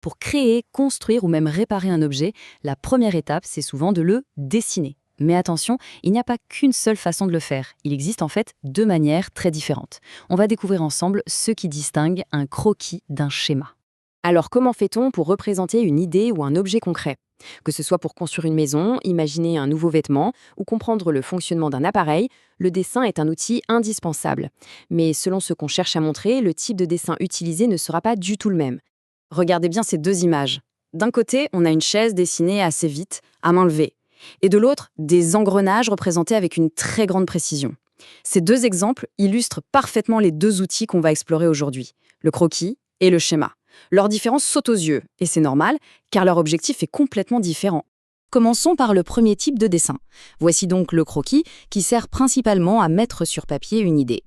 Pour créer, construire ou même réparer un objet, la première étape, c'est souvent de le dessiner. Mais attention, il n'y a pas qu'une seule façon de le faire. Il existe en fait deux manières très différentes. On va découvrir ensemble ce qui distingue un croquis d'un schéma. Alors comment fait-on pour représenter une idée ou un objet concret? Que ce soit pour construire une maison, imaginer un nouveau vêtement ou comprendre le fonctionnement d'un appareil, le dessin est un outil indispensable. Mais selon ce qu'on cherche à montrer, le type de dessin utilisé ne sera pas du tout le même. Regardez bien ces deux images. D'un côté, on a une chaise dessinée assez vite, à main levée. Et de l'autre, des engrenages représentés avec une très grande précision. Ces deux exemples illustrent parfaitement les deux outils qu'on va explorer aujourd'hui, le croquis et le schéma. Leur différence saute aux yeux, et c'est normal, car leur objectif est complètement différent. Commençons par le premier type de dessin. Voici donc le croquis qui sert principalement à mettre sur papier une idée.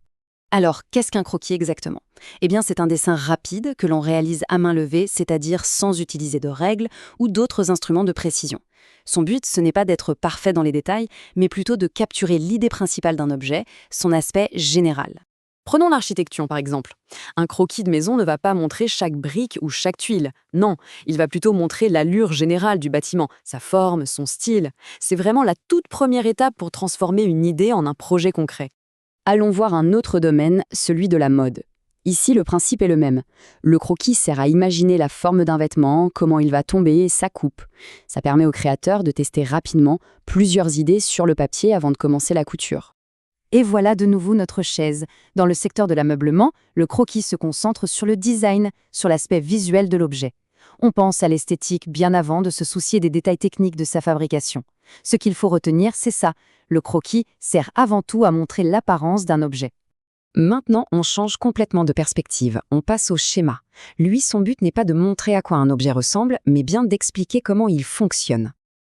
Alors, qu'est-ce qu'un croquis exactement? Eh bien, c'est un dessin rapide que l'on réalise à main levée, c'est-à-dire sans utiliser de règles ou d'autres instruments de précision. Son but, ce n'est pas d'être parfait dans les détails, mais plutôt de capturer l'idée principale d'un objet, son aspect général. Prenons l'architecture par exemple. Un croquis de maison ne va pas montrer chaque brique ou chaque tuile. Non, il va plutôt montrer l'allure générale du bâtiment, sa forme, son style. C'est vraiment la toute première étape pour transformer une idée en un projet concret. Allons voir un autre domaine, celui de la mode. Ici, le principe est le même. Le croquis sert à imaginer la forme d'un vêtement, comment il va tomber, sa coupe. Ça permet au créateur de tester rapidement plusieurs idées sur le papier avant de commencer la couture. Et voilà de nouveau notre chaise. Dans le secteur de l'ameublement, le croquis se concentre sur le design, sur l'aspect visuel de l'objet. On pense à l'esthétique bien avant de se soucier des détails techniques de sa fabrication. Ce qu'il faut retenir, c'est ça. Le croquis sert avant tout à montrer l'apparence d'un objet. Maintenant, on change complètement de perspective. On passe au schéma. Lui, son but n'est pas de montrer à quoi un objet ressemble, mais bien d'expliquer comment il fonctionne.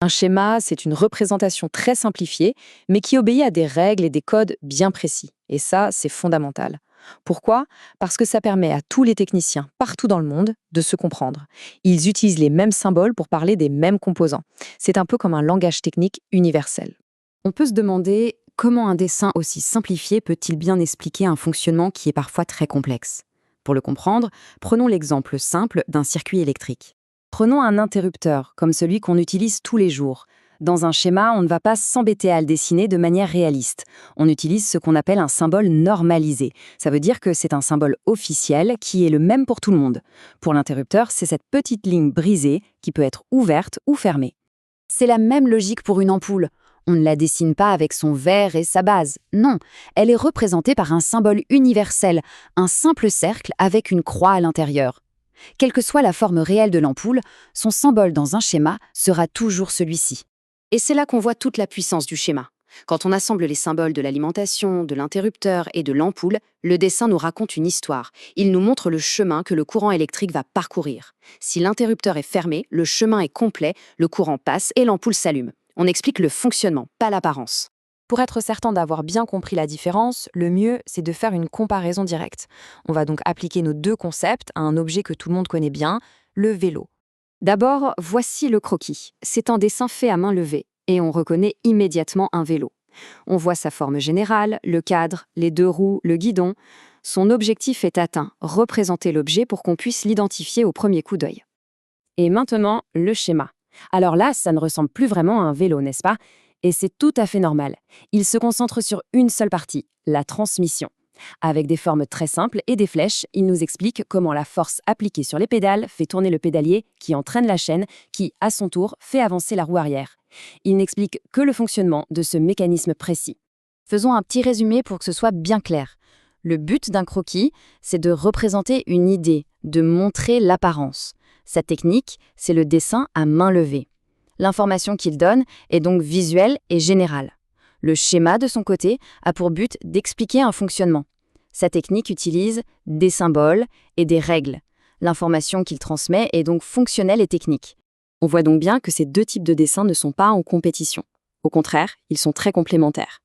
Un schéma, c'est une représentation très simplifiée, mais qui obéit à des règles et des codes bien précis. Et ça, c'est fondamental. Pourquoi? Parce que ça permet à tous les techniciens, partout dans le monde, de se comprendre. Ils utilisent les mêmes symboles pour parler des mêmes composants. C'est un peu comme un langage technique universel. On peut se demander comment un dessin aussi simplifié peut-il bien expliquer un fonctionnement qui est parfois très complexe. Pour le comprendre, prenons l'exemple simple d'un circuit électrique. Prenons un interrupteur, comme celui qu'on utilise tous les jours. Dans un schéma, on ne va pas s'embêter à le dessiner de manière réaliste. On utilise ce qu'on appelle un symbole normalisé. Ça veut dire que c'est un symbole officiel qui est le même pour tout le monde. Pour l'interrupteur, c'est cette petite ligne brisée qui peut être ouverte ou fermée. C'est la même logique pour une ampoule. On ne la dessine pas avec son vert et sa base. Non, elle est représentée par un symbole universel, un simple cercle avec une croix à l'intérieur. Quelle que soit la forme réelle de l'ampoule, son symbole dans un schéma sera toujours celui-ci. Et c'est là qu'on voit toute la puissance du schéma. Quand on assemble les symboles de l'alimentation, de l'interrupteur et de l'ampoule, le dessin nous raconte une histoire. Il nous montre le chemin que le courant électrique va parcourir. Si l'interrupteur est fermé, le chemin est complet, le courant passe et l'ampoule s'allume. On explique le fonctionnement, pas l'apparence. Pour être certain d'avoir bien compris la différence, le mieux, c'est de faire une comparaison directe. On va donc appliquer nos deux concepts à un objet que tout le monde connaît bien, le vélo. D'abord, voici le croquis. C'est un dessin fait à main levée, et on reconnaît immédiatement un vélo. On voit sa forme générale, le cadre, les deux roues, le guidon. Son objectif est atteint, représenter l'objet pour qu'on puisse l'identifier au premier coup d'œil. Et maintenant, le schéma. Alors là, ça ne ressemble plus vraiment à un vélo, n'est-ce pas? Et c'est tout à fait normal. Il se concentre sur une seule partie, la transmission. Avec des formes très simples et des flèches, il nous explique comment la force appliquée sur les pédales fait tourner le pédalier qui entraîne la chaîne qui, à son tour, fait avancer la roue arrière. Il n'explique que le fonctionnement de ce mécanisme précis. Faisons un petit résumé pour que ce soit bien clair. Le but d'un croquis, c'est de représenter une idée, de montrer l'apparence. Sa technique, c'est le dessin à main levée. L'information qu'il donne est donc visuelle et générale. Le schéma, de son côté, a pour but d'expliquer un fonctionnement. Sa technique utilise des symboles et des règles. L'information qu'il transmet est donc fonctionnelle et technique. On voit donc bien que ces deux types de dessins ne sont pas en compétition. Au contraire, ils sont très complémentaires.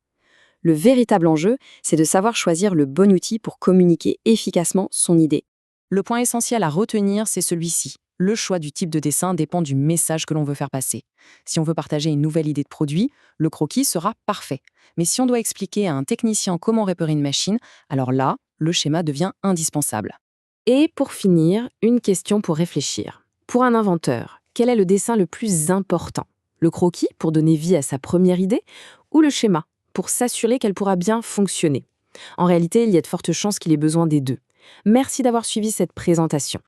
Le véritable enjeu, c'est de savoir choisir le bon outil pour communiquer efficacement son idée. Le point essentiel à retenir, c'est celui-ci. Le choix du type de dessin dépend du message que l'on veut faire passer. Si on veut partager une nouvelle idée de produit, le croquis sera parfait. Mais si on doit expliquer à un technicien comment réparer une machine, alors là, le schéma devient indispensable. Et pour finir, une question pour réfléchir. Pour un inventeur, quel est le dessin le plus important? Le croquis pour donner vie à sa première idée ou le schéma pour s'assurer qu'elle pourra bien fonctionner? En réalité, il y a de fortes chances qu'il ait besoin des deux. Merci d'avoir suivi cette présentation.